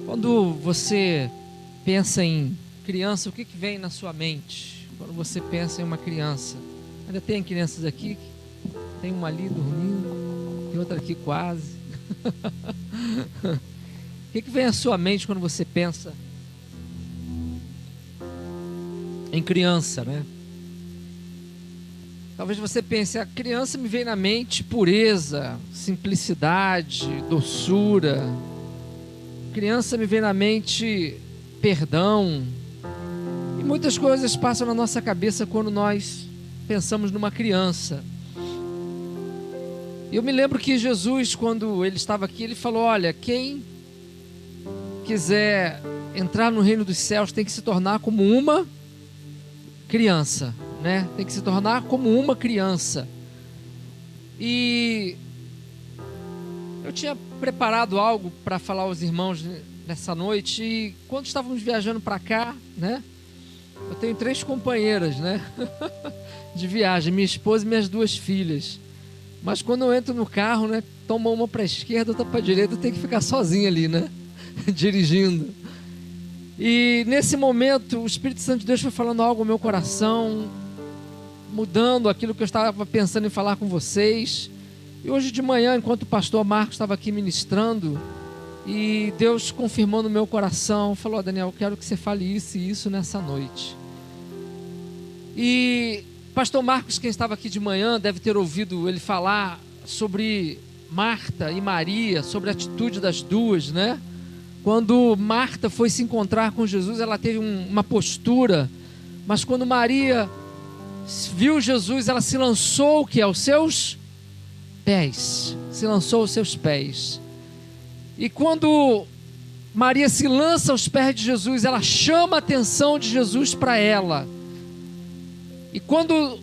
Quando você pensa em criança, o que vem na sua mente? Quando você pensa em uma criança, ainda tem crianças aqui, tem uma ali dormindo, tem outra aqui quase. O que vem à sua mente quando você pensa em criança, né? Talvez você pense, a criança me vem na mente pureza, simplicidade, doçura. Criança me vem na mente perdão. E muitas coisas passam na nossa cabeça quando nós pensamos numa criança. Eu me lembro que Jesus, quando ele estava aqui, ele falou: olha, quem quiser entrar no reino dos céus tem que se tornar como uma criança, né? Tem que se tornar como uma criança. E eu tinha preparado algo para falar aos irmãos nessa noite, e quando estávamos viajando para cá, né? Eu tenho 3 companheiras, né? De viagem, minha esposa e minhas 2 filhas. Mas quando eu entro no carro, né? Toma uma para a esquerda, outra para a direita, eu tenho que ficar sozinho ali, né? Dirigindo. E nesse momento, o Espírito Santo de Deus foi falando algo ao meu coração, mudando aquilo que eu estava pensando em falar com vocês. E hoje de manhã, enquanto o pastor Marcos estava aqui ministrando, e Deus confirmou no meu coração, falou: Daniel, eu quero que você fale isso e isso nessa noite. E pastor Marcos, quem estava aqui de manhã, deve ter ouvido ele falar sobre Marta e Maria, sobre a atitude das duas, né? Quando Marta foi se encontrar com Jesus, ela teve uma postura, mas quando Maria viu Jesus, ela se lançou aos seus pés, se lançou aos seus pés. E quando Maria se lança aos pés de Jesus, ela chama a atenção de Jesus para ela. E quando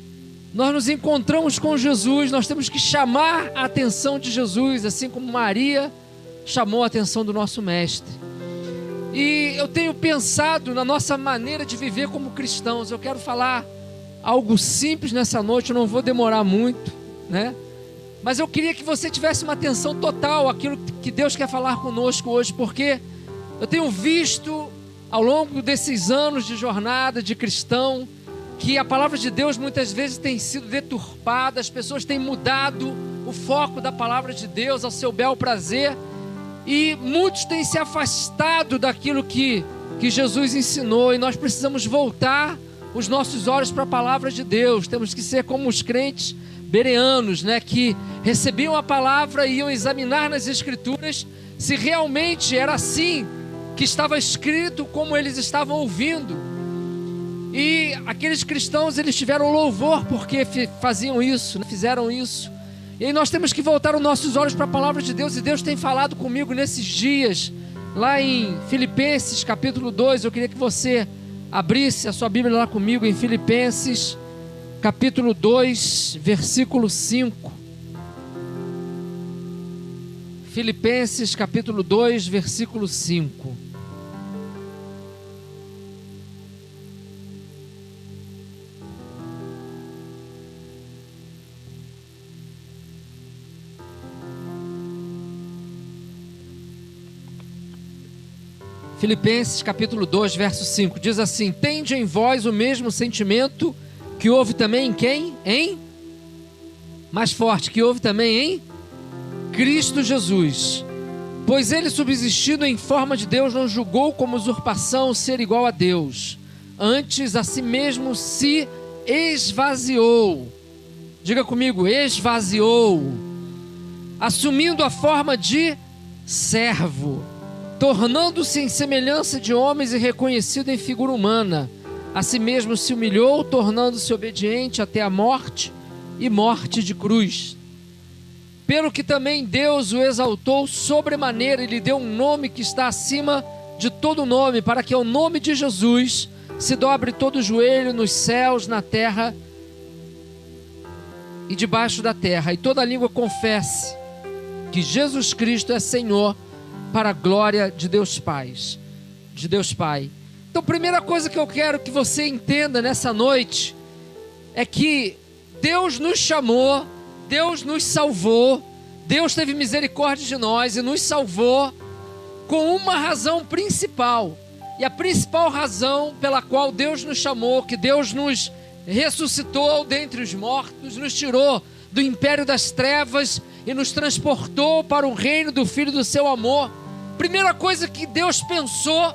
nós nos encontramos com Jesus, nós temos que chamar a atenção de Jesus, assim como Maria chamou a atenção do nosso mestre. E eu tenho pensado na nossa maneira de viver como cristãos. Eu quero falar algo simples nessa noite, eu não vou demorar muito, né? Mas eu queria que você tivesse uma atenção total àquilo que Deus quer falar conosco hoje, porque eu tenho visto ao longo desses anos de jornada de cristão que a palavra de Deus muitas vezes tem sido deturpada, as pessoas têm mudado o foco da palavra de Deus ao seu bel prazer, e muitos têm se afastado daquilo que Jesus ensinou, e nós precisamos voltar os nossos olhos para a palavra de Deus. Temos que ser como os crentes bereanos, né, que recebiam a palavra e iam examinar nas escrituras se realmente era assim que estava escrito, como eles estavam ouvindo. E aqueles cristãos, eles tiveram louvor porque faziam isso, fizeram isso. E aí nós temos que voltar os nossos olhos para a palavra de Deus. E Deus tem falado comigo nesses dias, lá em Filipenses capítulo 2. Eu queria que você abrisse a sua Bíblia lá comigo em Filipenses capítulo 2, versículo 5. Filipenses capítulo 2, versículo 5. Filipenses capítulo 2, verso 5, diz assim: tende em vós o mesmo sentimento que houve também em quem? Mais forte, que houve também em Cristo Jesus. Pois ele, subsistindo em forma de Deus, não julgou como usurpação ser igual a Deus. Antes a si mesmo se esvaziou. Diga comigo, esvaziou. Assumindo a forma de servo, tornando-se em semelhança de homens e reconhecido em figura humana. A si mesmo se humilhou, tornando-se obediente até a morte e morte de cruz. Pelo que também Deus o exaltou sobremaneira e lhe deu um nome que está acima de todo nome, para que ao nome de Jesus se dobre todo o joelho nos céus, na terra e debaixo da terra, e toda língua confesse que Jesus Cristo é Senhor, para a glória de Deus Pai. Então, primeira coisa que eu quero que você entenda nessa noite é que Deus nos chamou, Deus nos salvou, Deus teve misericórdia de nós e nos salvou com uma razão principal. E a principal razão pela qual Deus nos chamou, que Deus nos ressuscitou dentre os mortos, nos tirou do império das trevas e nos transportou para o reino do Filho do seu amor. Primeira coisa que Deus pensou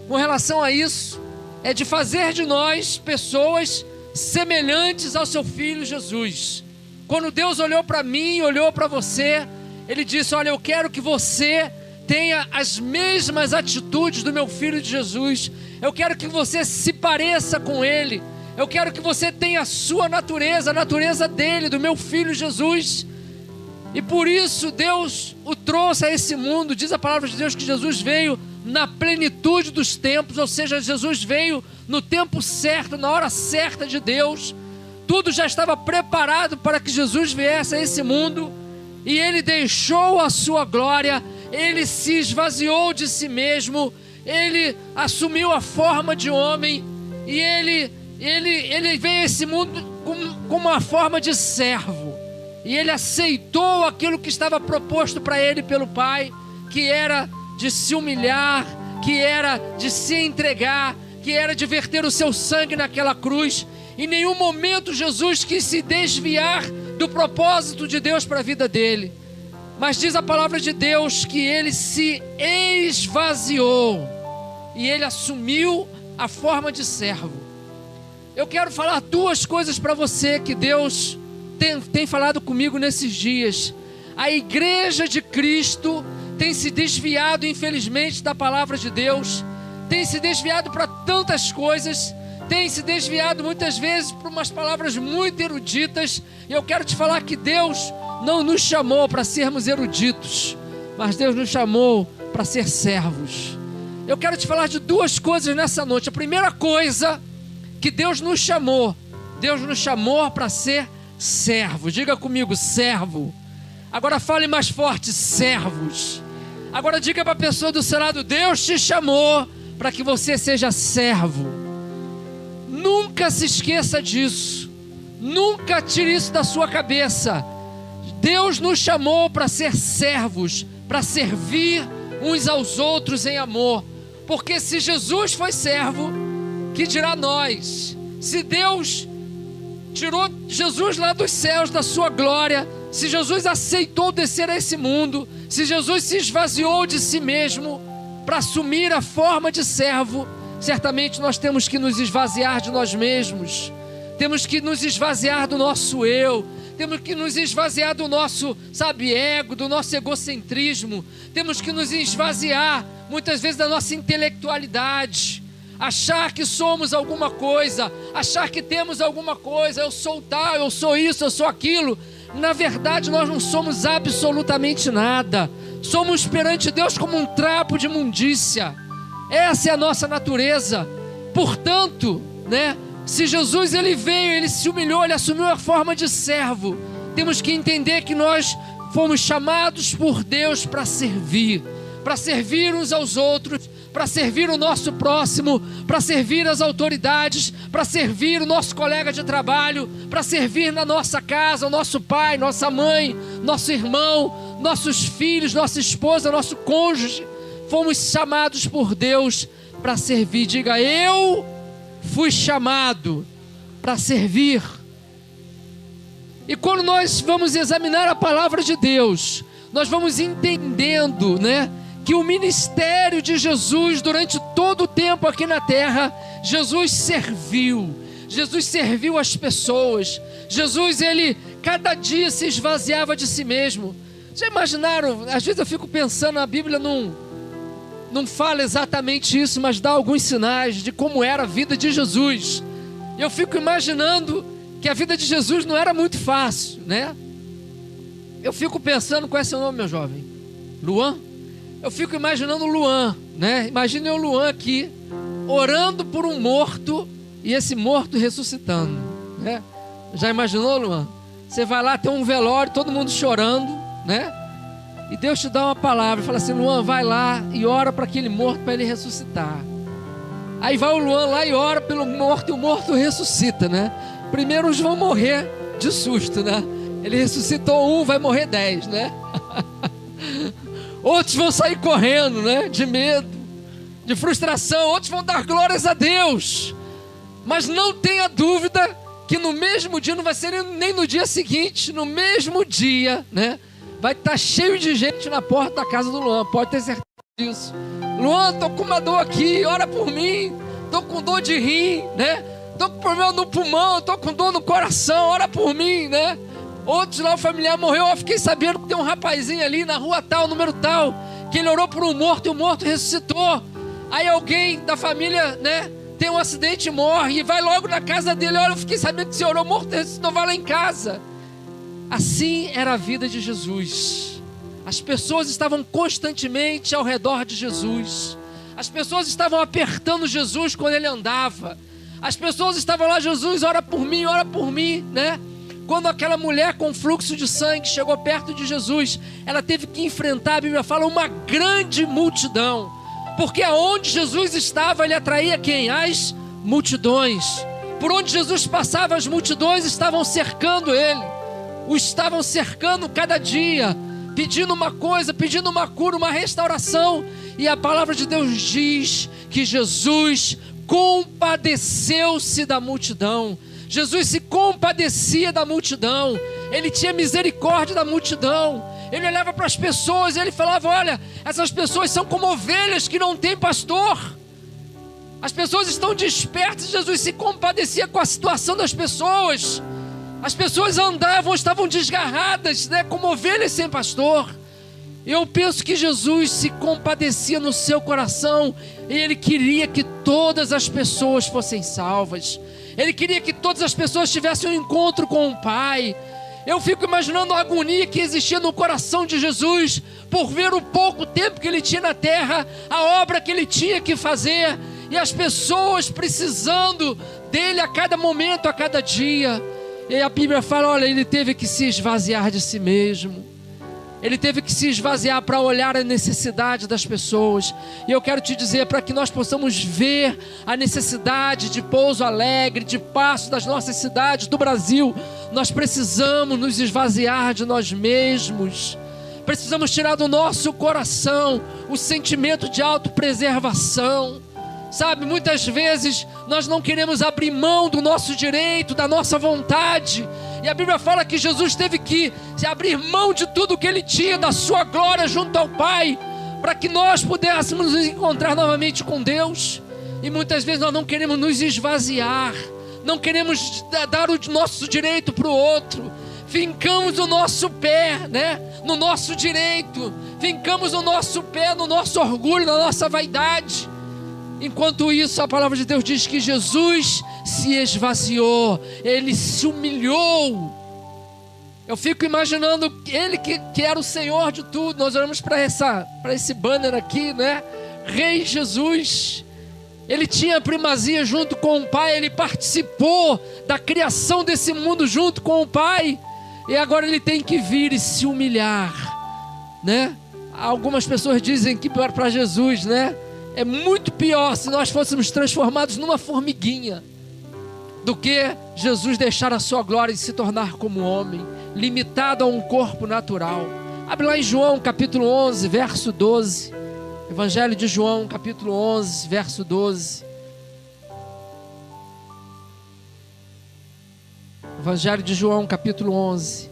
com relação a isso é de fazer de nós pessoas semelhantes ao seu Filho Jesus. Quando Deus olhou para mim, olhou para você, Ele disse: olha, eu quero que você tenha as mesmas atitudes do meu Filho de Jesus. Eu quero que você se pareça com Ele. Eu quero que você tenha a sua natureza, a natureza dele, do meu Filho Jesus. E por isso Deus o trouxe a esse mundo. Diz a palavra de Deus que Jesus veio na plenitude dos tempos, ou seja, Jesus veio no tempo certo, na hora certa de Deus. Tudo já estava preparado para que Jesus viesse a esse mundo, e Ele deixou a sua glória, Ele se esvaziou de si mesmo, Ele assumiu a forma de homem, e Ele veio a esse mundo com uma forma de servo, e Ele aceitou aquilo que estava proposto para Ele pelo Pai, que era de se humilhar, que era de se entregar, que era de verter o seu sangue naquela cruz. Em nenhum momento Jesus quis se desviar do propósito de Deus para a vida dele, mas diz a palavra de Deus que ele se esvaziou e ele assumiu a forma de servo. Eu quero falar duas coisas para você que Deus tem falado comigo nesses dias. A igreja de Cristo tem se desviado, infelizmente, da palavra de Deus, tem se desviado para tantas coisas, tem se desviado muitas vezes para umas palavras muito eruditas. E eu quero te falar que Deus não nos chamou para sermos eruditos, mas Deus nos chamou para ser servos. Eu quero te falar de duas coisas nessa noite. A primeira coisa que Deus nos chamou para ser servo. Diga comigo, servo. Agora fale mais forte, servos. Agora diga para a pessoa do seu lado: Deus te chamou para que você seja servo. Nunca se esqueça disso. Nunca tire isso da sua cabeça. Deus nos chamou para ser servos, para servir uns aos outros em amor. Porque se Jesus foi servo, que dirá nós? Se Deus tirou Jesus lá dos céus, da sua glória, se Jesus aceitou descer a esse mundo, se Jesus se esvaziou de si mesmo para assumir a forma de servo, certamente nós temos que nos esvaziar de nós mesmos, temos que nos esvaziar do nosso eu, temos que nos esvaziar do nosso, ego, do nosso egocentrismo, temos que nos esvaziar muitas vezes da nossa intelectualidade, achar que somos alguma coisa, achar que temos alguma coisa, eu sou tal, eu sou isso, eu sou aquilo. Na verdade nós não somos absolutamente nada, somos perante Deus como um trapo de imundícia. Essa é a nossa natureza. Portanto, se Jesus ele veio, ele se humilhou, ele assumiu a forma de servo, temos que entender que nós fomos chamados por Deus para servir uns aos outros, para servir o nosso próximo, para servir as autoridades, para servir o nosso colega de trabalho, para servir na nossa casa, o nosso pai, nossa mãe, nosso irmão, nossos filhos, nossa esposa, nosso cônjuge. Fomos chamados por Deus para servir. Diga: eu fui chamado para servir. E quando nós vamos examinar a palavra de Deus, nós vamos entendendo, que o ministério de Jesus, durante todo o tempo aqui na terra, Jesus serviu as pessoas. Jesus, ele cada dia se esvaziava de si mesmo. Já imaginaram? Às vezes eu fico pensando, a Bíblia não fala exatamente isso, mas dá alguns sinais de como era a vida de Jesus. Eu fico imaginando que a vida de Jesus não era muito fácil, Eu fico pensando, qual é seu nome, meu jovem? Luan? Eu fico imaginando o Luan, Imagine o Luan aqui, orando por um morto, e esse morto ressuscitando, Já imaginou, Luan? Você vai lá, tem um velório, todo mundo chorando, E Deus te dá uma palavra, fala assim: Luan, vai lá e ora para aquele morto, para ele ressuscitar. Aí vai o Luan lá e ora pelo morto, e o morto ressuscita, Primeiro uns vão morrer de susto, Ele ressuscitou um, vai morrer 10, Outros vão sair correndo, né? De medo, de frustração. Outros vão dar glórias a Deus. Mas não tenha dúvida que no mesmo dia, não vai ser nem no dia seguinte, no mesmo dia, né? Vai estar cheio de gente na porta da casa do Luan. Pode ter certeza disso. Luan, tô com uma dor aqui, ora por mim. Tô com dor de rim, né? Tô com problema no pulmão, tô com dor no coração, ora por mim, né? Outros lá, o familiar morreu, eu fiquei sabendo que tem um rapazinho ali na rua tal, número tal, que ele orou por um morto e o morto ressuscitou. Aí alguém da família, né, tem um acidente e morre, e vai logo na casa dele. Olha, eu fiquei sabendo que você orou, morto ressuscitou, vai lá em casa. Assim era a vida de Jesus. As pessoas estavam constantemente ao redor de Jesus. As pessoas estavam apertando Jesus quando ele andava. As pessoas estavam lá, Jesus, ora por mim, né? Quando aquela mulher com fluxo de sangue chegou perto de Jesus, ela teve que enfrentar, a Bíblia fala, uma grande multidão. Porque aonde Jesus estava, ele atraía quem? As multidões. Por onde Jesus passava, as multidões estavam cercando ele. O estavam cercando cada dia, pedindo uma coisa, pedindo uma cura, uma restauração. E a palavra de Deus diz que Jesus compadeceu-se da multidão. Jesus se compadecia da multidão. Ele tinha misericórdia da multidão. Ele olhava para as pessoas e ele falava: olha, essas pessoas são como ovelhas que não têm pastor. As pessoas estão despertas. Jesus se compadecia com a situação das pessoas. As pessoas andavam, estavam desgarradas, né, como ovelhas sem pastor. Eu penso que Jesus se compadecia no seu coração, e ele queria que todas as pessoas fossem salvas. Ele queria que todas as pessoas tivessem um encontro com o Pai. Eu fico imaginando a agonia que existia no coração de Jesus por ver o pouco tempo que ele tinha na terra, a obra que ele tinha que fazer, e as pessoas precisando dele a cada momento, a cada dia. E a Bíblia fala, olha, ele teve que se esvaziar de si mesmo. Ele teve que se esvaziar para olhar a necessidade das pessoas. E eu quero te dizer, para que nós possamos ver a necessidade de Pouso Alegre, de Passo, das nossas cidades, do Brasil, nós precisamos nos esvaziar de nós mesmos. Precisamos tirar do nosso coração o sentimento de autopreservação. Sabe, muitas vezes nós não queremos abrir mão do nosso direito, da nossa vontade. E a Bíblia fala que Jesus teve que abrir mão de tudo que ele tinha, da sua glória junto ao Pai, para que nós pudéssemos nos encontrar novamente com Deus. E muitas vezes nós não queremos nos esvaziar, não queremos dar o nosso direito para o outro. Fincamos o nosso pé, né, no nosso direito, fincamos o nosso pé no nosso orgulho, na nossa vaidade. Enquanto isso, a palavra de Deus diz que Jesus se esvaziou, ele se humilhou. Eu fico imaginando ele que era o Senhor de tudo. Nós olhamos para esse banner aqui, né? Rei Jesus. Ele tinha primazia junto com o Pai, ele participou da criação desse mundo junto com o Pai. E agora ele tem que vir e se humilhar, né? Algumas pessoas dizem que para Jesus, né, é muito pior se nós fôssemos transformados numa formiguinha do que Jesus deixar a sua glória e se tornar como homem, limitado a um corpo natural. Abre lá em João capítulo 11, verso 12. Evangelho de João capítulo 11, verso 12. Evangelho de João capítulo 11,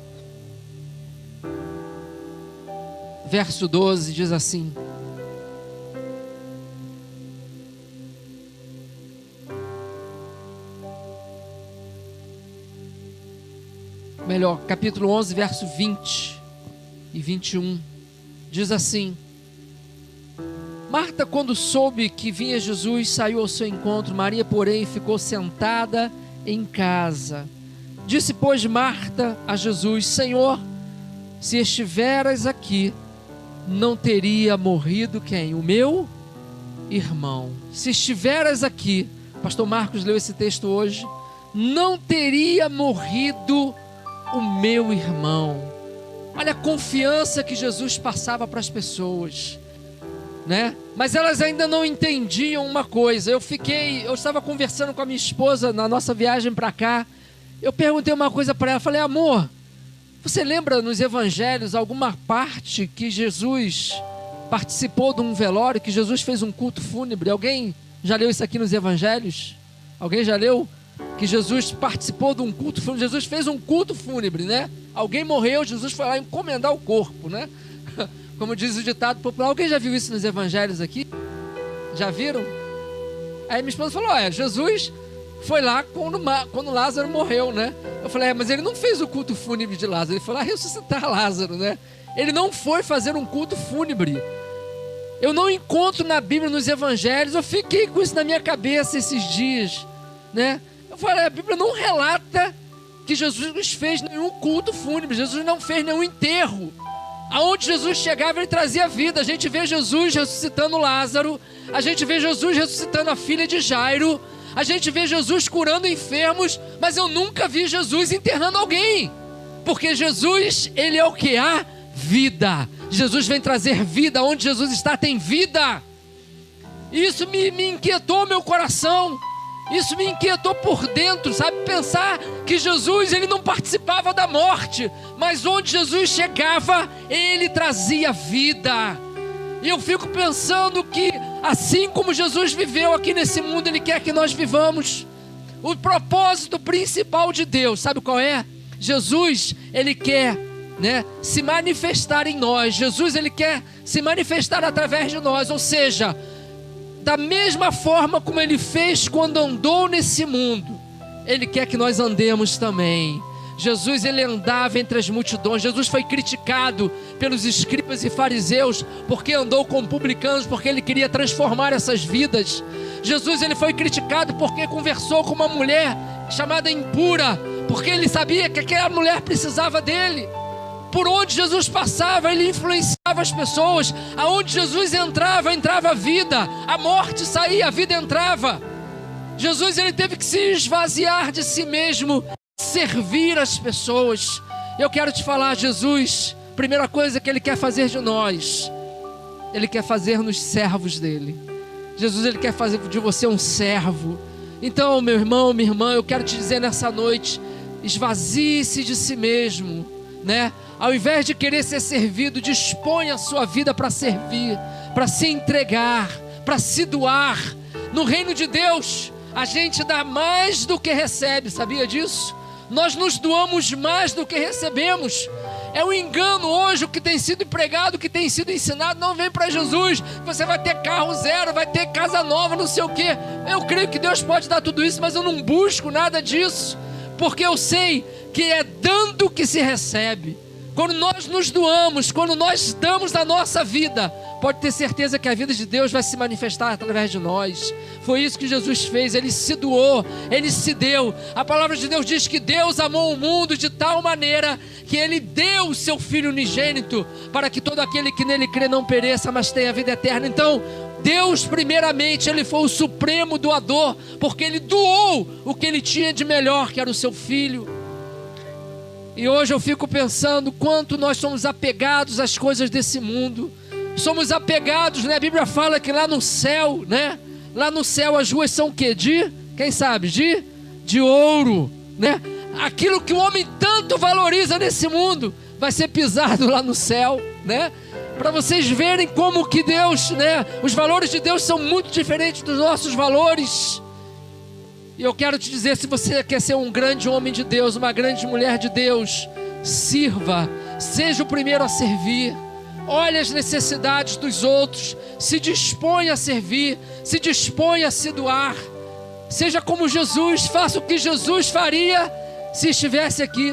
verso 12 diz assim: melhor, capítulo 11, verso 20 e 21, diz assim: Marta, quando soube que vinha Jesus, saiu ao seu encontro. Maria, porém, ficou sentada em casa. Disse, pois, Marta a Jesus: Senhor, se estiveras aqui, não teria morrido quem? O meu irmão. Se estiveras aqui, pastor Marcos leu esse texto hoje, não teria morrido o meu irmão. Olha a confiança que Jesus passava para as pessoas, né? Mas elas ainda não entendiam uma coisa. Eu estava conversando com a minha esposa na nossa viagem para cá. Eu perguntei uma coisa para ela, falei: amor, você lembra nos evangelhos alguma parte que Jesus participou de um velório, que Jesus fez um culto fúnebre. Alguém já leu isso aqui nos evangelhos? Alguém já leu que Jesus participou de um culto fúnebre? Jesus fez um culto fúnebre, né? Alguém morreu, Jesus foi lá encomendar o corpo, né? Como diz o ditado popular. Alguém já viu isso nos evangelhos aqui? Já viram? Aí minha esposa falou, Jesus foi lá quando Lázaro morreu, né? Eu falei, mas ele não fez o culto fúnebre de Lázaro, ele foi lá ressuscitar Lázaro, né? Ele não foi fazer um culto fúnebre. Eu não encontro na Bíblia, nos evangelhos, eu fiquei com isso na minha cabeça esses dias, né? Eu falei, a Bíblia não relata que Jesus fez nenhum culto fúnebre, Jesus não fez nenhum enterro. Aonde Jesus chegava, ele trazia vida. A gente vê Jesus ressuscitando Lázaro, a gente vê Jesus ressuscitando a filha de Jairo, a gente vê Jesus curando enfermos, mas eu nunca vi Jesus enterrando alguém, porque Jesus, ele é o que há vida. Jesus vem trazer vida. Onde Jesus está tem vida. Isso me inquietou meu coração. Isso me inquietou por dentro, sabe? Pensar que Jesus, ele não participava da morte, mas onde Jesus chegava, ele trazia vida. E eu fico pensando que assim como Jesus viveu aqui nesse mundo, ele quer que nós vivamos. O propósito principal de Deus, sabe qual é? Jesus, ele quer, se manifestar em nós. Jesus, ele quer se manifestar através de nós. Ou seja, da mesma forma como ele fez quando andou nesse mundo, ele quer que nós andemos também. Jesus, ele andava entre as multidões. Jesus foi criticado pelos escribas e fariseus porque andou com publicanos, porque ele queria transformar essas vidas. Jesus, ele foi criticado porque conversou com uma mulher chamada impura, porque ele sabia que aquela mulher precisava dele. Por onde Jesus passava, ele influenciava as pessoas. Aonde Jesus entrava a vida. A morte saía, a vida entrava. Jesus, ele teve que se esvaziar de si mesmo, servir as pessoas. Eu quero te falar, Jesus, primeira coisa que ele quer fazer de nós, ele quer fazer-nos servos dele. Jesus, ele quer fazer de você um servo. Então, meu irmão, minha irmã, eu quero te dizer nessa noite, esvazie-se de si mesmo, Ao invés de querer ser servido, disponha a sua vida para servir, para se entregar, para se doar. No reino de Deus, a gente dá mais do que recebe, sabia disso? Nós nos doamos mais do que recebemos. É um engano hoje o que tem sido pregado, o que tem sido ensinado. Não vem para Jesus, você vai ter carro zero, vai ter casa nova, não sei o quê. Eu creio que Deus pode dar tudo isso, mas eu não busco nada disso, porque eu sei que é dando que se recebe. Quando nós nos doamos, quando nós damos a nossa vida, pode ter certeza que a vida de Deus vai se manifestar através de nós. Foi isso que Jesus fez, ele se doou, ele se deu. A palavra de Deus diz que Deus amou o mundo de tal maneira que ele deu o seu Filho unigênito, para que todo aquele que nele crê não pereça, mas tenha vida eterna. Então, Deus primeiramente, ele foi o supremo doador, porque ele doou o que ele tinha de melhor, que era o seu Filho. E hoje eu fico pensando quanto nós somos apegados às coisas desse mundo. Somos apegados, A Bíblia fala que lá no céu, Lá no céu as ruas são o quê? Quem sabe? De ouro, Aquilo que o homem tanto valoriza nesse mundo vai ser pisado lá no céu, Para vocês verem como que Deus, Os valores de Deus são muito diferentes dos nossos valores. E eu quero te dizer, se você quer ser um grande homem de Deus, uma grande mulher de Deus, sirva, seja o primeiro a servir, olhe as necessidades dos outros, se dispõe a servir, se dispõe a se doar, seja como Jesus, faça o que Jesus faria se estivesse aqui.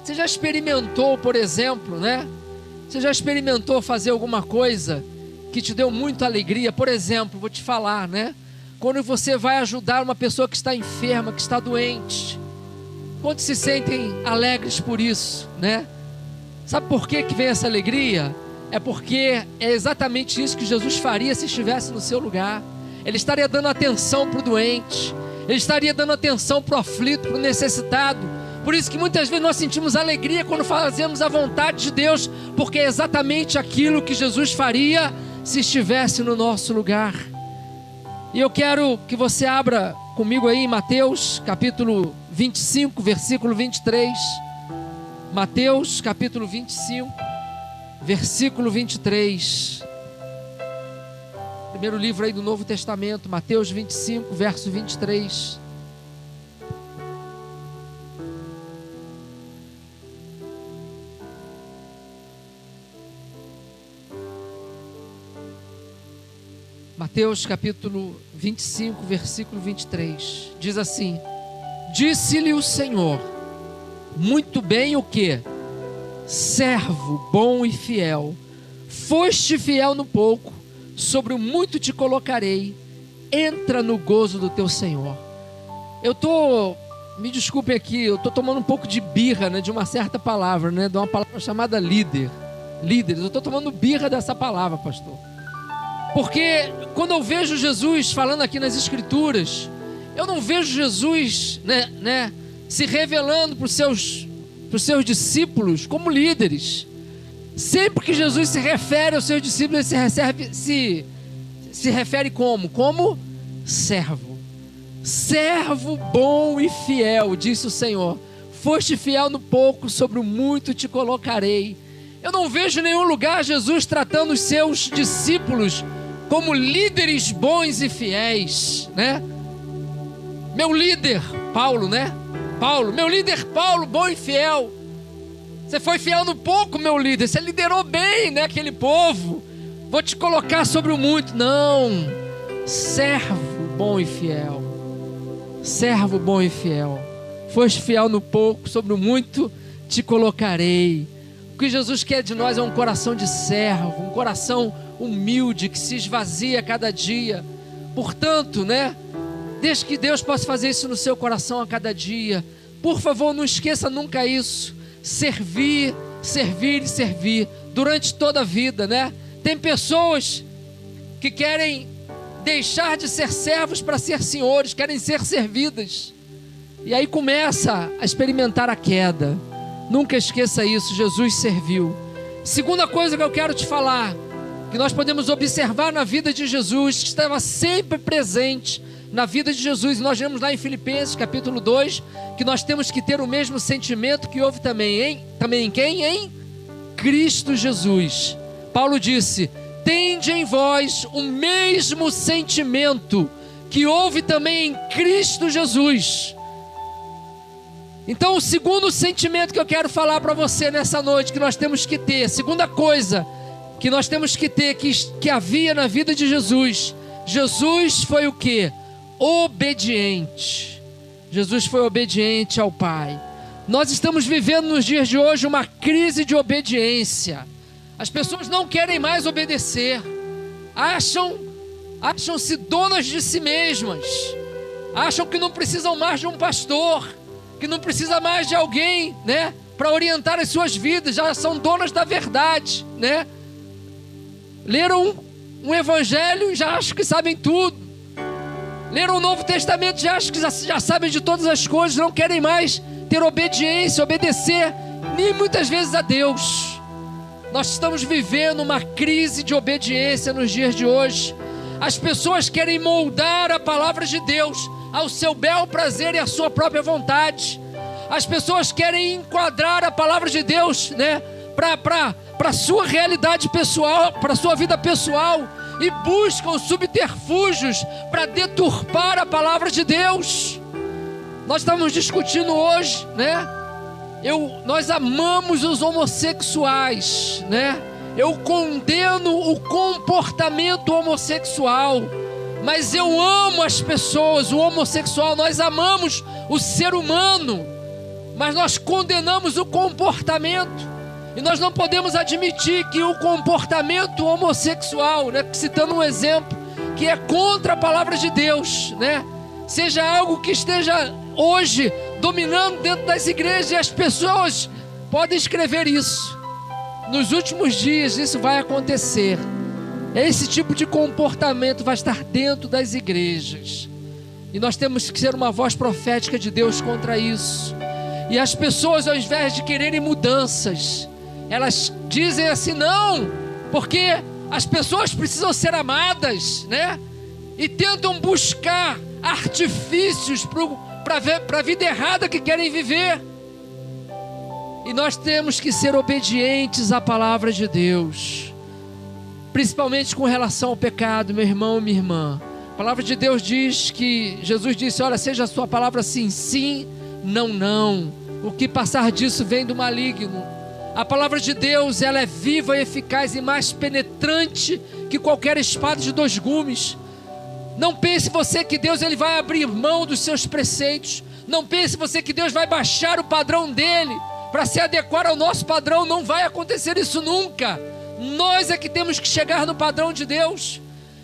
Você já experimentou, por exemplo, Você já experimentou fazer alguma coisa que te deu muita alegria? Por exemplo, vou te falar, Quando você vai ajudar uma pessoa que está enferma, que está doente, quantos se sentem alegres por isso, Sabe por que vem essa alegria? É porque é exatamente isso que Jesus faria se estivesse no seu lugar. Ele estaria dando atenção para o doente, ele estaria dando atenção para o aflito, para o necessitado. Por isso que muitas vezes nós sentimos alegria quando fazemos a vontade de Deus, porque é exatamente aquilo que Jesus faria se estivesse no nosso lugar. E eu quero que você abra comigo aí em Mateus capítulo 25, versículo 23. Mateus capítulo 25, versículo 23. Primeiro livro aí do Novo Testamento, Mateus 25, verso 23. Mateus capítulo 25, versículo 23. Diz assim: disse-lhe o Senhor: muito bem o quê? Servo bom e fiel. Foste fiel no pouco, sobre o muito te colocarei. Entra no gozo do teu Senhor. Me desculpem aqui, eu estou tomando um pouco de birra, né, de uma certa palavra, né, de uma palavra chamada líderes. Eu estou tomando birra dessa palavra, pastor. Porque quando eu vejo Jesus falando aqui nas Escrituras, eu não vejo Jesus, se revelando para os seus discípulos como líderes. Sempre que Jesus se refere aos seus discípulos, ele se refere como servo. Servo bom e fiel, disse o Senhor. Foste fiel no pouco, sobre o muito te colocarei. Eu não vejo em nenhum lugar Jesus tratando os seus discípulos como líderes bons e fiéis, né? Meu líder, Paulo, meu líder Paulo, bom e fiel. Você foi fiel no pouco, meu líder. Você liderou bem, né, aquele povo. Vou te colocar sobre o muito. Não, servo bom e fiel. Servo bom e fiel. Foste fiel no pouco, sobre o muito te colocarei. O que Jesus quer de nós é um coração de servo, um coração humilde, que se esvazia a cada dia. Portanto, desde que Deus possa fazer isso no seu coração a cada dia, por favor, não esqueça nunca isso. Servir, servir e servir durante toda a vida, Tem pessoas que querem deixar de ser servos para ser senhores, querem ser servidas, e aí começa a experimentar a queda. Nunca esqueça isso, Jesus serviu. Segunda coisa que eu quero te falar, que nós podemos observar na vida de Jesus, que estava sempre presente na vida de Jesus. Nós vemos lá em Filipenses capítulo 2, que nós temos que ter o mesmo sentimento que houve também em quem? Em Cristo Jesus. Paulo disse: tende em vós o mesmo sentimento que houve também em Cristo Jesus. Então, o segundo sentimento que eu quero falar para você nessa noite, que nós temos que ter, segunda coisa que nós temos que ter, que havia na vida de Jesus. Jesus foi o quê? Obediente. Jesus foi obediente ao Pai. Nós estamos vivendo nos dias de hoje uma crise de obediência. As pessoas não querem mais obedecer. Acham-se donas de si mesmas. Acham que não precisam mais de um pastor, que não precisa mais de alguém, para orientar as suas vidas. Já são donas da verdade, Leram um evangelho e já acham que sabem tudo. Leram o Novo Testamento e já acham que já sabem de todas as coisas. Não querem mais ter obediência, obedecer, nem muitas vezes a Deus. Nós estamos vivendo uma crise de obediência nos dias de hoje. As pessoas querem moldar a palavra de Deus ao seu bel prazer e à sua própria vontade. As pessoas querem enquadrar a palavra de Deus, para a sua realidade pessoal, para a sua vida pessoal, e buscam subterfúgios para deturpar a palavra de Deus. Nós estamos discutindo hoje, nós amamos os homossexuais, Eu condeno o comportamento homossexual, mas eu amo as pessoas, o homossexual. Nós amamos o ser humano, mas nós condenamos o comportamento. E nós não podemos admitir que o comportamento homossexual, citando um exemplo, que é contra a palavra de Deus, seja algo que esteja hoje dominando dentro das igrejas. E as pessoas podem escrever isso. Nos últimos dias isso vai acontecer. Esse tipo de comportamento vai estar dentro das igrejas. E nós temos que ser uma voz profética de Deus contra isso. E as pessoas, ao invés de quererem mudanças, elas dizem assim: não, porque as pessoas precisam ser amadas, E tentam buscar artifícios para a vida errada que querem viver. E nós temos que ser obedientes à palavra de Deus, principalmente com relação ao pecado, meu irmão e minha irmã. A palavra de Deus diz que Jesus disse: olha, seja a sua palavra sim, sim, não, não. O que passar disso vem do maligno. A palavra de Deus, ela é viva, eficaz e mais penetrante que qualquer espada de 2 gumes. Não pense você que Deus ele vai abrir mão dos seus preceitos. Não pense você que Deus vai baixar o padrão dele para se adequar ao nosso padrão. Não vai acontecer isso nunca. Nós é que temos que chegar no padrão de Deus.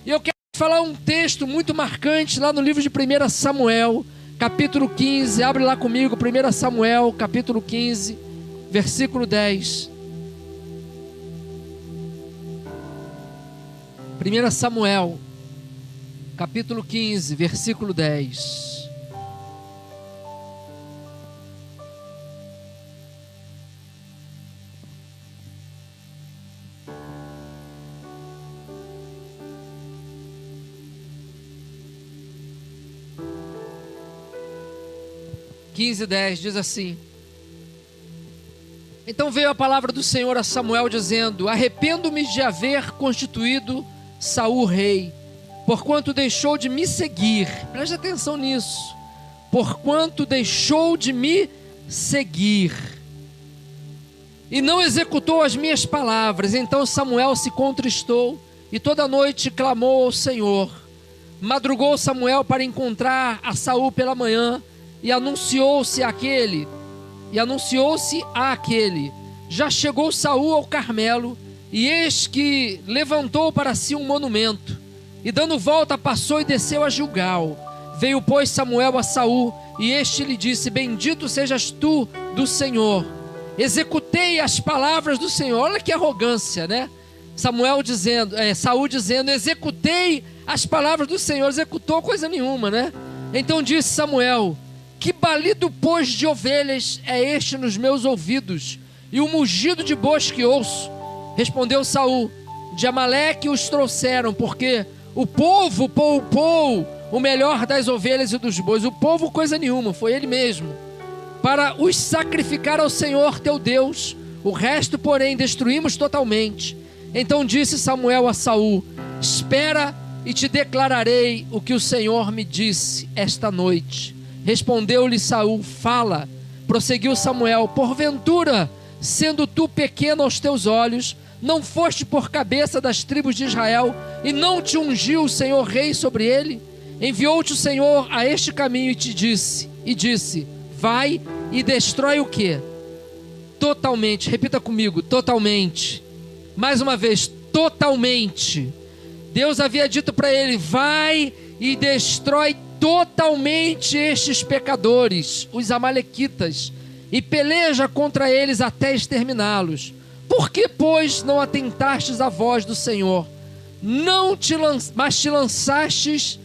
E eu quero falar um texto muito marcante lá no livro de 1 Samuel, capítulo 15. Abre lá comigo, 1 Samuel, capítulo 15, versículo 10. 1 Samuel, capítulo 15, versículo 10. Diz assim: então veio a palavra do Senhor a Samuel dizendo: arrependo-me de haver constituído Saul rei, porquanto deixou de me seguir. Preste atenção nisso. Porquanto deixou de me seguir e não executou as minhas palavras. Então Samuel se contristou e toda noite clamou ao Senhor. Madrugou Samuel para encontrar a Saul pela manhã, e anunciou-se àquele. Já chegou Saul ao Carmelo, e eis que levantou para si um monumento, e dando volta passou e desceu a Gilgal. Veio pois Samuel a Saul, e este lhe disse: bendito sejas tu do Senhor. Executei as palavras do Senhor. Olha que arrogância, né? Saul dizendo: executei as palavras do Senhor. Executou coisa nenhuma, né? Então disse Samuel: que balido, pois, de ovelhas é este nos meus ouvidos, e o mugido de bois que ouço? Respondeu Saul: de Amaleque os trouxeram, porque o povo poupou o melhor das ovelhas e dos bois. O povo coisa nenhuma, foi ele mesmo, para os sacrificar ao Senhor teu Deus. O resto, porém, destruímos totalmente. Então disse Samuel a Saul: espera e te declararei o que o Senhor me disse esta noite. Respondeu-lhe Saul: fala. Prosseguiu Samuel: porventura, sendo tu pequeno aos teus olhos, não foste por cabeça das tribos de Israel, e não te ungiu o Senhor rei sobre ele? Enviou-te o Senhor a este caminho e disse: vai e destrói o quê? Totalmente. Repita comigo: totalmente. Mais uma vez: totalmente. Deus havia dito para ele: vai e destrói totalmente estes pecadores, os amalequitas, e peleja contra eles até exterminá-los. Por que, pois, não atentastes à voz do Senhor? Mas te lançastes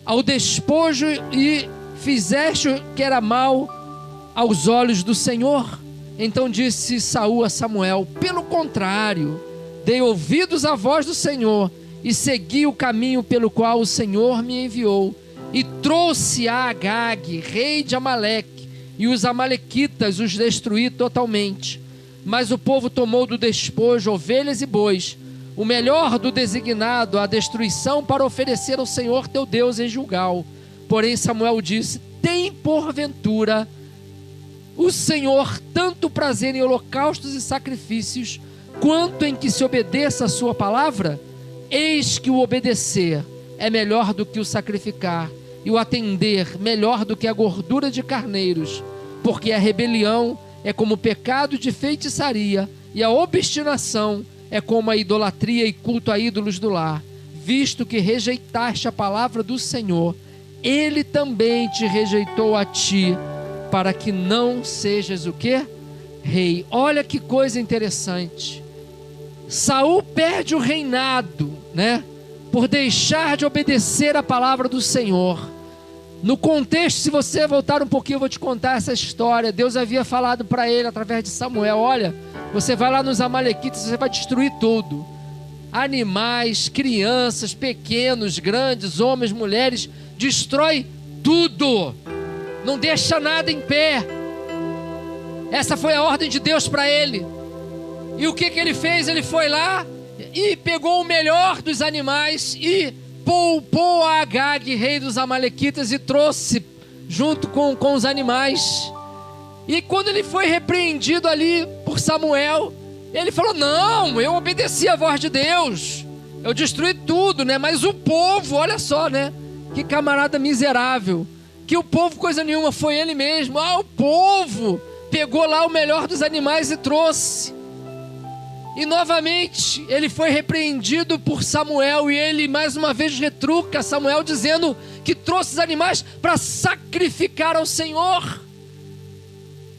ao despojo e fizeste o que era mal aos olhos do Senhor? Então disse Saul a Samuel: pelo contrário, dei ouvidos à voz do Senhor e segui o caminho pelo qual o Senhor me enviou. E trouxe a Agag, rei de Amaleque, e os amalequitas os destruí totalmente. Mas o povo tomou do despojo ovelhas e bois, o melhor do designado à destruição, para oferecer ao Senhor teu Deus em Gilgal. Porém Samuel disse: tem porventura o Senhor tanto prazer em holocaustos e sacrifícios, quanto em que se obedeça a sua palavra? Eis que o obedecer é melhor do que o sacrificar, e o atender melhor do que a gordura de carneiros, porque a rebelião é como o pecado de feitiçaria, e a obstinação é como a idolatria e culto a ídolos do lar. Visto que rejeitaste a palavra do Senhor, ele também te rejeitou a ti, para que não sejas o quê? Rei. Olha que coisa interessante. Saul perde o reinado, né? Por deixar de obedecer a palavra do Senhor. No contexto, se você voltar um pouquinho, eu vou te contar essa história. Deus havia falado para ele através de Samuel: olha, você vai lá nos amalequitas, você vai destruir tudo. Animais, crianças, pequenos, grandes, homens, mulheres, destrói tudo. Não deixa nada em pé. Essa foi a ordem de Deus para ele. E o que ele fez? Ele foi lá e pegou o melhor dos animais e poupou a Agag, rei dos amalequitas, e trouxe junto com os animais. E quando ele foi repreendido ali por Samuel, ele falou: não, eu obedeci a voz de Deus, eu destruí tudo, né? Mas o povo, olha só, né? Que camarada miserável, que o povo coisa nenhuma, foi ele mesmo. O povo pegou lá o melhor dos animais e trouxe. E novamente ele foi repreendido por Samuel, e ele mais uma vez retruca Samuel, dizendo que trouxe os animais para sacrificar ao Senhor.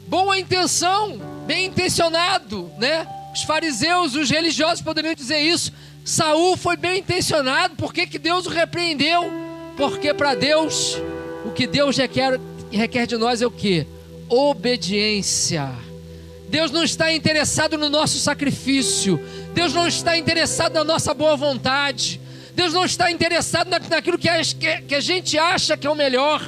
Boa intenção, bem intencionado, né? Os fariseus, os religiosos poderiam dizer isso. Saul foi bem intencionado. Por que Deus o repreendeu? Porque para Deus, o que Deus requer de nós é o quê? Obediência. Deus não está interessado no nosso sacrifício. Deus não está interessado na nossa boa vontade. Deus não está interessado naquilo que a gente acha que é o melhor.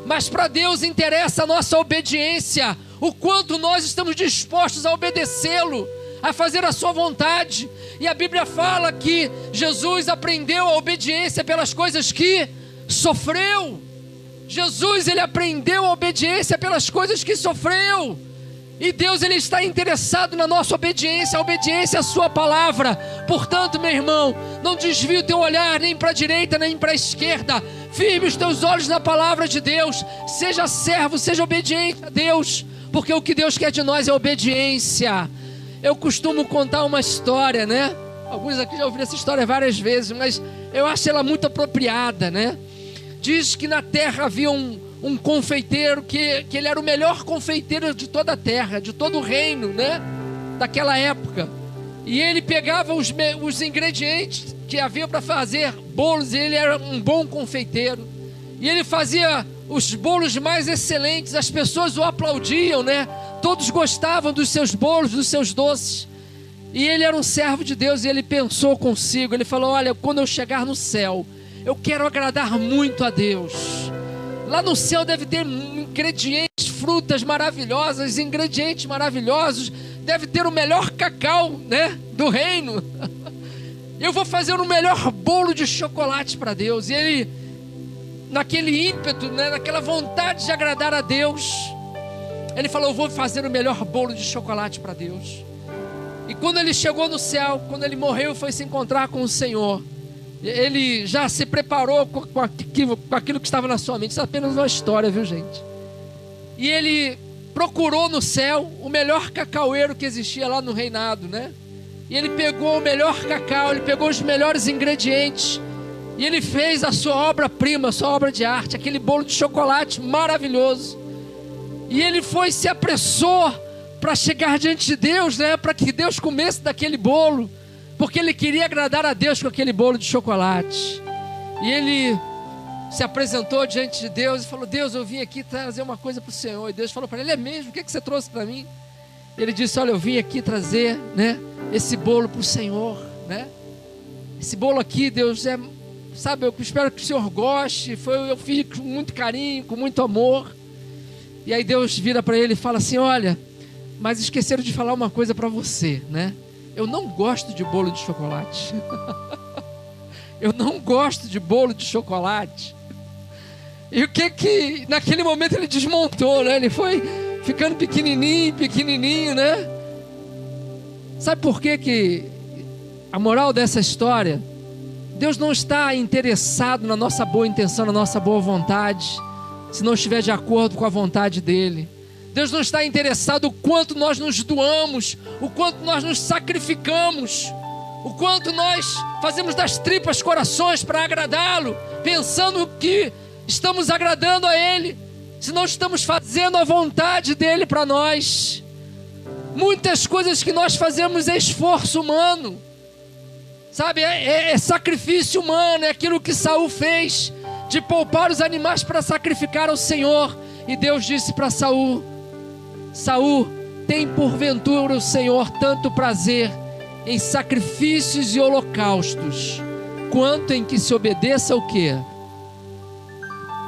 Mas para Deus interessa a nossa obediência. O quanto nós estamos dispostos a obedecê-lo, a fazer a sua vontade. E a Bíblia fala que Jesus aprendeu a obediência pelas coisas que sofreu. Jesus, ele aprendeu a obediência pelas coisas que sofreu. E Deus, ele está interessado na nossa obediência, a obediência à sua palavra. Portanto, meu irmão, não desvie o teu olhar nem para a direita nem para a esquerda. Firme os teus olhos na palavra de Deus. Seja servo, seja obediente a Deus, porque o que Deus quer de nós é obediência. Eu costumo contar uma história, né? Alguns aqui já ouviram essa história várias vezes, mas eu acho ela muito apropriada, né? Diz que na terra havia um confeiteiro que ele era o melhor confeiteiro de toda a terra, de todo o reino, né? Daquela época. E ele pegava os ingredientes que havia para fazer bolos, e ele era um bom confeiteiro. E ele fazia os bolos mais excelentes, as pessoas o aplaudiam, né? Todos gostavam dos seus bolos, dos seus doces. E ele era um servo de Deus, e ele pensou consigo, ele falou: olha, quando eu chegar no céu, eu quero agradar muito a Deus. Lá no céu deve ter ingredientes, frutas maravilhosas, ingredientes maravilhosos, deve ter o melhor cacau, né, do reino. Eu vou fazer o melhor bolo de chocolate para Deus. E ele, naquele ímpeto, né, naquela vontade de agradar a Deus, ele falou: eu vou fazer o melhor bolo de chocolate para Deus. E quando ele chegou no céu, quando ele morreu e foi se encontrar com o Senhor, ele já se preparou com aquilo que estava na sua mente. Isso é apenas uma história, viu, gente? E ele procurou no céu o melhor cacaueiro que existia lá no reinado, né? E ele pegou o melhor cacau, ele pegou os melhores ingredientes, e ele fez a sua obra-prima, a sua obra de arte, aquele bolo de chocolate maravilhoso. E ele se apressou para chegar diante de Deus, né? Para que Deus comesse daquele bolo, porque ele queria agradar a Deus com aquele bolo de chocolate. E ele se apresentou diante de Deus e falou: Deus, eu vim aqui trazer uma coisa para o Senhor. E Deus falou para ele: é mesmo? O que você trouxe para mim? Ele disse: olha, eu vim aqui trazer, né, esse bolo para o Senhor, né? Esse bolo aqui, Deus, sabe, eu espero que o Senhor goste. Eu fiz com muito carinho, com muito amor. E aí Deus vira para ele e fala assim: olha, mas esqueceram de falar uma coisa para você, né? Eu não gosto de bolo de chocolate. Eu não gosto de bolo de chocolate. E o que naquele momento ele desmontou, né? Ele foi ficando pequenininho, né? Sabe por que a moral dessa história? Deus não está interessado na nossa boa intenção, na nossa boa vontade, se não estiver de acordo com a vontade dele. Deus não está interessado o quanto nós nos doamos, o quanto nós nos sacrificamos, o quanto nós fazemos das tripas corações para agradá-lo, pensando que estamos agradando a ele, se não estamos fazendo a vontade dele para nós. Muitas coisas que nós fazemos é esforço humano, sabe, é sacrifício humano. É aquilo que Saul fez, de poupar os animais para sacrificar ao Senhor. E Deus disse para Saul: Saul, tem porventura o Senhor tanto prazer em sacrifícios e holocaustos, quanto em que se obedeça o quê?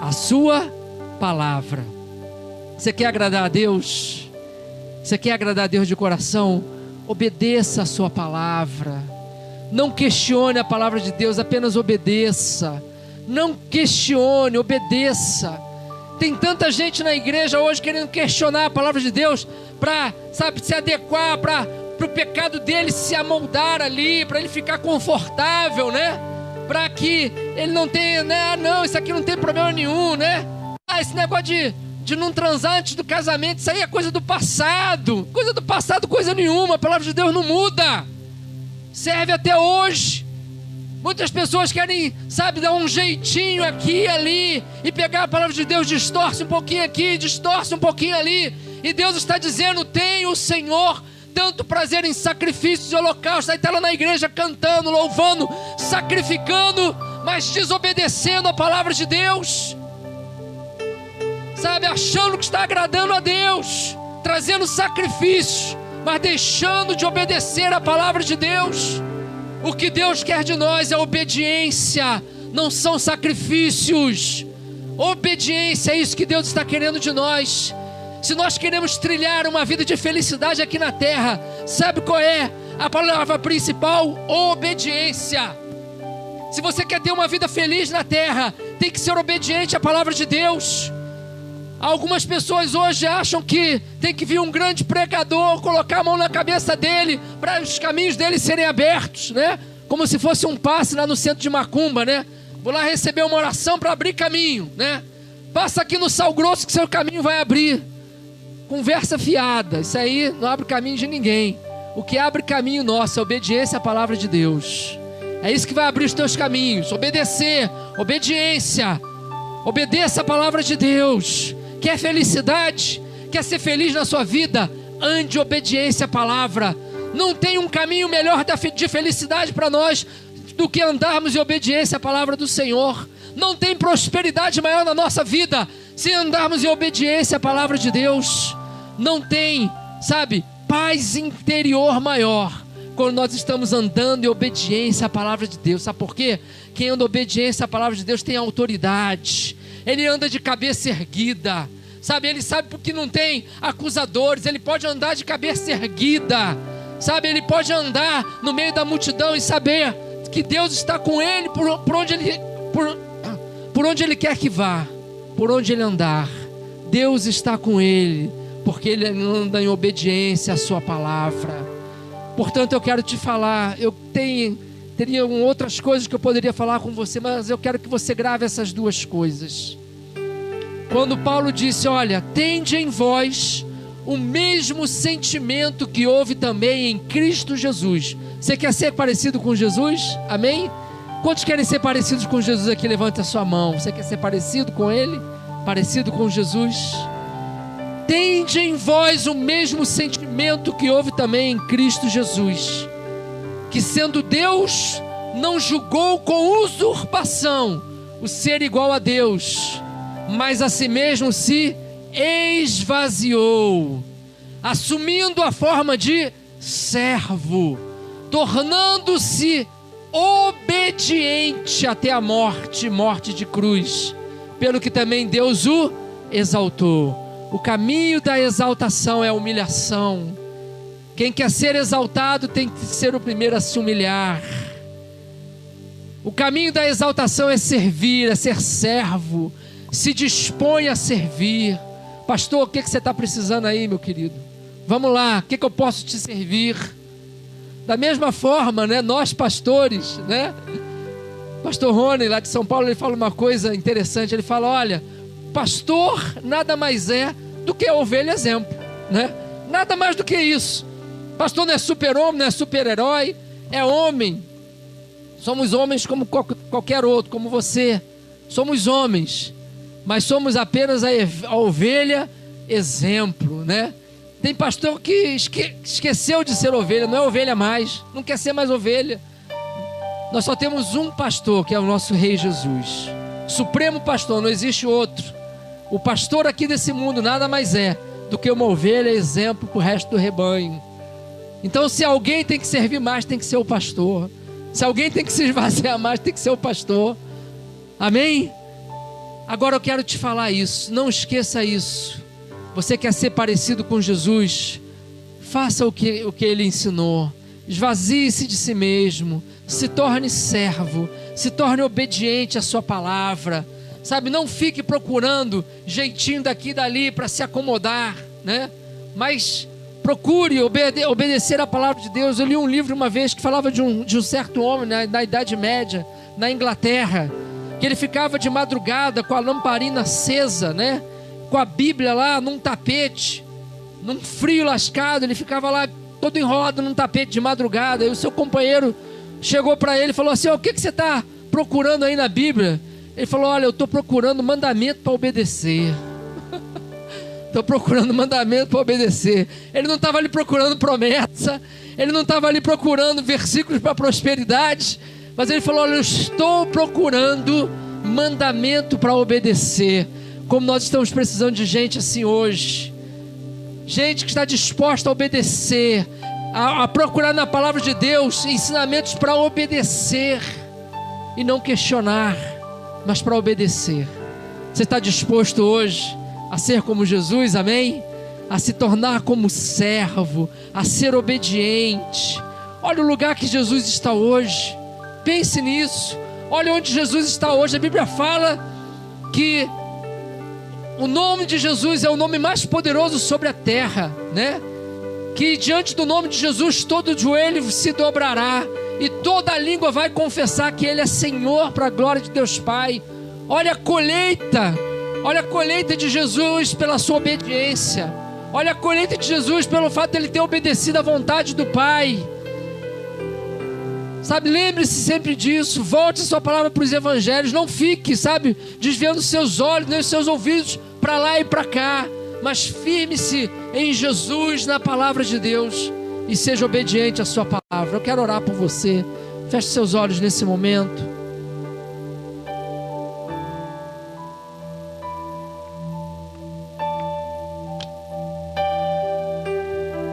A sua palavra. Você quer agradar a Deus? Você quer agradar a Deus de coração? Obedeça a sua palavra. Não questione a palavra de Deus, apenas obedeça. Não questione, obedeça. Tem tanta gente na igreja hoje querendo questionar a palavra de Deus para, se adequar para o pecado dele se amoldar ali, para ele ficar confortável, né? Para que ele não tenha, né? Não, isso aqui não tem problema nenhum, né? Esse negócio de não transar antes do casamento, isso aí é coisa do passado. Coisa do passado, coisa nenhuma. A palavra de Deus não muda. Serve até hoje. Muitas pessoas querem, dar um jeitinho aqui e ali, e pegar a palavra de Deus, distorce um pouquinho aqui, distorce um pouquinho ali, e Deus está dizendo: tem o Senhor tanto prazer em sacrifícios e holocaustos. Aí está lá na igreja cantando, louvando, sacrificando, mas desobedecendo a palavra de Deus, achando que está agradando a Deus, trazendo sacrifícios, mas deixando de obedecer a palavra de Deus. O que Deus quer de nós é obediência, não são sacrifícios. Obediência é isso que Deus está querendo de nós. Se nós queremos trilhar uma vida de felicidade aqui na terra, sabe qual é a palavra principal? Obediência. Se você quer ter uma vida feliz na terra, tem que ser obediente à palavra de Deus. Algumas pessoas hoje acham que tem que vir um grande pregador, colocar a mão na cabeça dele, para os caminhos dele serem abertos, né? Como se fosse um passe lá no centro de Macumba, né? Vou lá receber uma oração para abrir caminho, né? Passa aqui no Sal Grosso que seu caminho vai abrir. Conversa fiada, isso aí não abre caminho de ninguém. O que abre caminho nosso é obediência à palavra de Deus. É isso que vai abrir os teus caminhos. Obedecer, obediência. Obedeça a palavra de Deus. Quer felicidade? Quer ser feliz na sua vida? Ande em obediência à palavra. Não tem um caminho melhor de felicidade para nós do que andarmos em obediência à palavra do Senhor. Não tem prosperidade maior na nossa vida se andarmos em obediência à palavra de Deus. Não tem, paz interior maior quando nós estamos andando em obediência à palavra de Deus. Sabe por quê? Quem anda em obediência à palavra de Deus tem autoridade. Ele anda de cabeça erguida, ele sabe porque não tem acusadores, ele pode andar de cabeça erguida, ele pode andar no meio da multidão e saber que Deus está com ele por onde ele quer que vá, por onde ele andar, Deus está com ele, porque ele anda em obediência à sua palavra. Portanto, eu quero te falar, teriam outras coisas que eu poderia falar com você, mas eu quero que você grave essas duas coisas. Quando Paulo disse: olha, tende em vós o mesmo sentimento que houve também em Cristo Jesus. Você quer ser parecido com Jesus? Amém? Quantos querem ser parecidos com Jesus aqui? Levante a sua mão. Você quer ser parecido com Ele? Parecido com Jesus? Tende em vós o mesmo sentimento que houve também em Cristo Jesus, que sendo Deus, não julgou com usurpação o ser igual a Deus, mas a si mesmo se esvaziou, assumindo a forma de servo, tornando-se obediente até a morte de cruz, pelo que também Deus o exaltou. O caminho da exaltação é a humilhação. Quem quer ser exaltado tem que ser o primeiro a se humilhar. O caminho da exaltação é servir, é ser servo. Se dispõe a servir. Pastor, o que você está precisando aí, meu querido? Vamos lá, o que eu posso te servir? Da mesma forma, né, nós pastores, né? Pastor Rony, lá de São Paulo, ele fala uma coisa interessante. Ele fala: olha, pastor nada mais é do que ovelha exemplo, né? Nada mais do que isso. Pastor não é super-homem, não é super-herói, é homem. Somos homens como qualquer outro, como você. Somos homens, mas somos apenas a ovelha exemplo, né? Tem pastor que esqueceu de ser ovelha, não é ovelha mais, não quer ser mais ovelha. Nós só temos um pastor, que é o nosso Rei Jesus, supremo pastor, não existe outro. O pastor aqui desse mundo nada mais é do que uma ovelha exemplo para o resto do rebanho. Então, se alguém tem que servir mais, tem que ser o pastor. Se alguém tem que se esvaziar mais, tem que ser o pastor. Amém? Agora eu quero te falar isso, não esqueça isso. Você quer ser parecido com Jesus? faça o que ele ensinou. Esvazie-se de si mesmo, se torne servo, se torne obediente à sua palavra, sabe? Não fique procurando jeitinho daqui e dali para se acomodar, né? Mas procure obedecer a palavra de Deus. Eu li um livro uma vez que falava de um certo homem na Idade Média, na Inglaterra, que ele ficava de madrugada com a lamparina acesa, né? Com a Bíblia lá num tapete, num frio lascado, ele ficava lá todo enrolado num tapete de madrugada. E o seu companheiro chegou para ele e falou assim: o que você está procurando aí na Bíblia? Ele falou: olha, eu estou procurando mandamento para obedecer. Estou procurando mandamento para obedecer. Ele não estava ali procurando promessa, ele não estava ali procurando versículos para prosperidade, mas ele falou: olha, eu estou procurando mandamento para obedecer. Como nós estamos precisando de gente assim hoje, gente que está disposta a obedecer, a procurar na palavra de Deus ensinamentos para obedecer e não questionar, mas para obedecer. Você está disposto hoje a ser como Jesus, amém? A se tornar como servo, a ser obediente. Olha o lugar que Jesus está hoje, pense nisso. Olha onde Jesus está hoje. A Bíblia fala que o nome de Jesus é o nome mais poderoso sobre a terra, né? Que diante do nome de Jesus todo joelho se dobrará e toda língua vai confessar que Ele é Senhor, para a glória de Deus Pai. Olha a colheita de Jesus pela sua obediência. Olha a colheita de Jesus pelo fato de Ele ter obedecido à vontade do Pai. Sabe, lembre-se sempre disso. Volte a sua palavra para os evangelhos. Não fique, sabe, desviando seus olhos, nem os seus ouvidos para lá e para cá, mas firme-se em Jesus, na palavra de Deus, e seja obediente à sua palavra. Eu quero orar por você. Feche seus olhos nesse momento.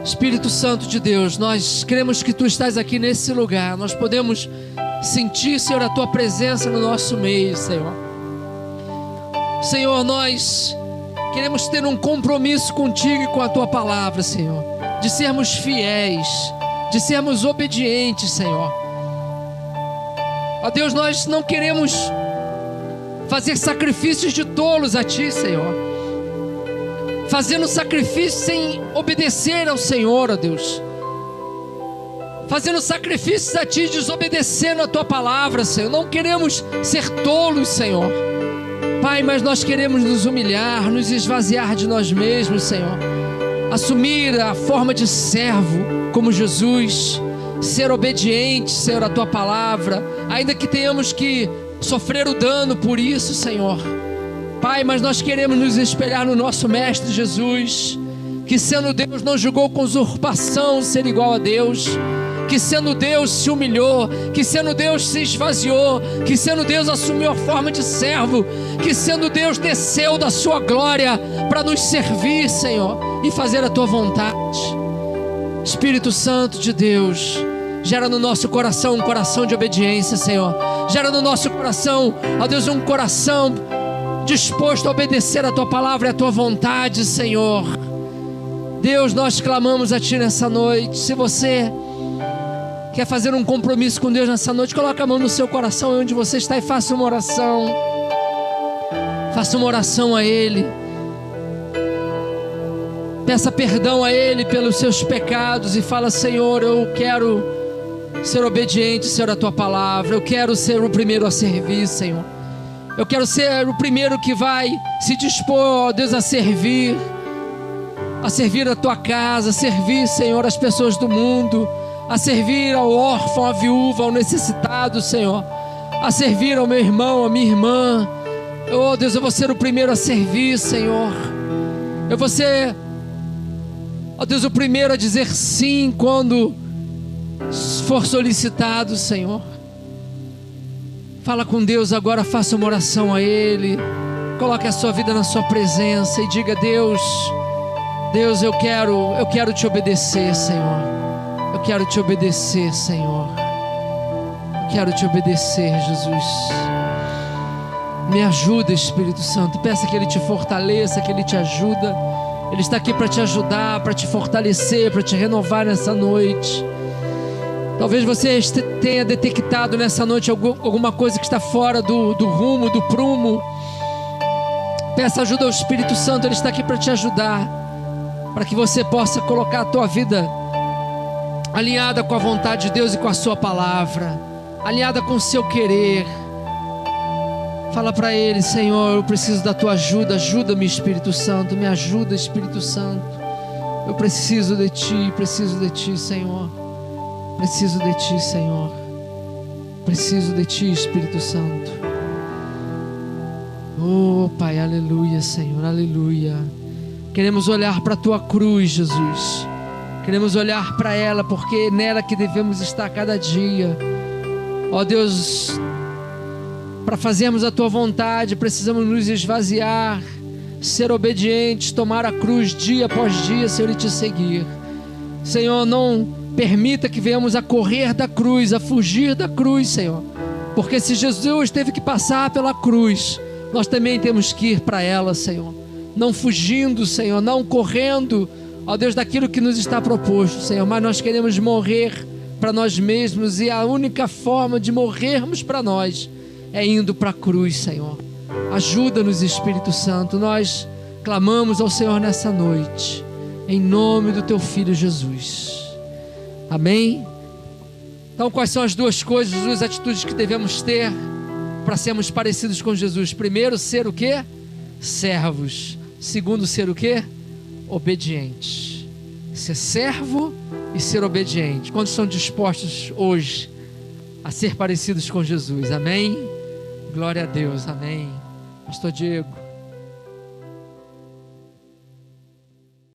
Espírito Santo de Deus, nós cremos que Tu estás aqui nesse lugar. Nós podemos sentir, Senhor, a Tua presença no nosso meio, Senhor. Senhor, nós queremos ter um compromisso contigo e com a Tua palavra, Senhor, de sermos fiéis, de sermos obedientes, Senhor. Ó Deus, nós não queremos fazer sacrifícios de tolos a Ti, Senhor, fazendo sacrifício sem obedecer ao Senhor, ó Deus, fazendo sacrifícios a Ti, desobedecendo a Tua palavra, Senhor. Não queremos ser tolos, Senhor, Pai, mas nós queremos nos humilhar, nos esvaziar de nós mesmos, Senhor, assumir a forma de servo como Jesus, ser obediente, Senhor, à Tua palavra, ainda que tenhamos que sofrer o dano por isso, Senhor. Pai, mas nós queremos nos espelhar no nosso Mestre Jesus, que sendo Deus não julgou com usurpação ser igual a Deus, que sendo Deus se humilhou, que sendo Deus se esvaziou, que sendo Deus assumiu a forma de servo, que sendo Deus desceu da sua glória para nos servir, Senhor, e fazer a Tua vontade. Espírito Santo de Deus, gera no nosso coração um coração de obediência, Senhor. Gera no nosso coração, ó Deus, um coração disposto a obedecer a Tua palavra e a Tua vontade, Senhor. Deus, nós clamamos a Ti nessa noite. Se você quer fazer um compromisso com Deus nessa noite, coloca a mão no seu coração onde você está e faça uma oração. Faça uma oração a Ele. Peça perdão a Ele pelos seus pecados e fala: Senhor, eu quero ser obediente, Senhor, à Tua palavra. Eu quero ser o primeiro a servir, Senhor. Eu quero ser o primeiro que vai se dispor, ó Deus, a servir a Tua casa, a servir, Senhor, as pessoas do mundo, a servir ao órfão, à viúva, ao necessitado, Senhor, a servir ao meu irmão, à minha irmã. Oh Deus, eu vou ser o primeiro a servir, Senhor. Eu vou ser, ó Deus, o primeiro a dizer sim quando for solicitado, Senhor. Fala com Deus agora, faça uma oração a Ele, coloque a sua vida na sua presença e diga: Deus, eu quero Te obedecer, Senhor. Eu quero Te obedecer, Senhor. Eu quero Te obedecer, Jesus. Me ajuda, Espírito Santo. Peça que Ele te fortaleça, que Ele te ajuda Ele está aqui para te ajudar, para te fortalecer, para te renovar nessa noite. Talvez você tenha detectado nessa noite alguma coisa que está fora do rumo, do prumo. Peça ajuda ao Espírito Santo, Ele está aqui para te ajudar, para que você possa colocar a tua vida alinhada com a vontade de Deus e com a sua palavra, alinhada com o seu querer. Fala para Ele: Senhor, eu preciso da tua ajuda, ajuda-me, Espírito Santo, me ajuda, Espírito Santo, eu preciso de Ti, Senhor, preciso de Ti, Senhor, preciso de Ti, Espírito Santo. Oh Pai, aleluia, Senhor, aleluia. Queremos olhar para a Tua cruz, Jesus, queremos olhar para ela, porque é nela que devemos estar cada dia. Ó Deus, para fazermos a Tua vontade, precisamos nos esvaziar, ser obedientes, tomar a cruz dia após dia, Senhor, e Te seguir. Senhor, não permita que venhamos a correr da cruz, a fugir da cruz, Senhor, porque se Jesus teve que passar pela cruz, nós também temos que ir para ela, Senhor, não fugindo, Senhor, não correndo, ó Deus, daquilo que nos está proposto, Senhor, mas nós queremos morrer para nós mesmos, e a única forma de morrermos para nós é indo para a cruz, Senhor. Ajuda-nos, Espírito Santo. Nós clamamos ao Senhor nessa noite, em nome do Teu Filho Jesus. Amém? Então, quais são as duas coisas, as duas atitudes que devemos ter para sermos parecidos com Jesus? Primeiro, ser o quê? Servos. Segundo, ser o quê? Obedientes. Ser servo e ser obediente. Quantos estão dispostos hoje a ser parecidos com Jesus? Amém? Glória a Deus, amém. Pastor Diego.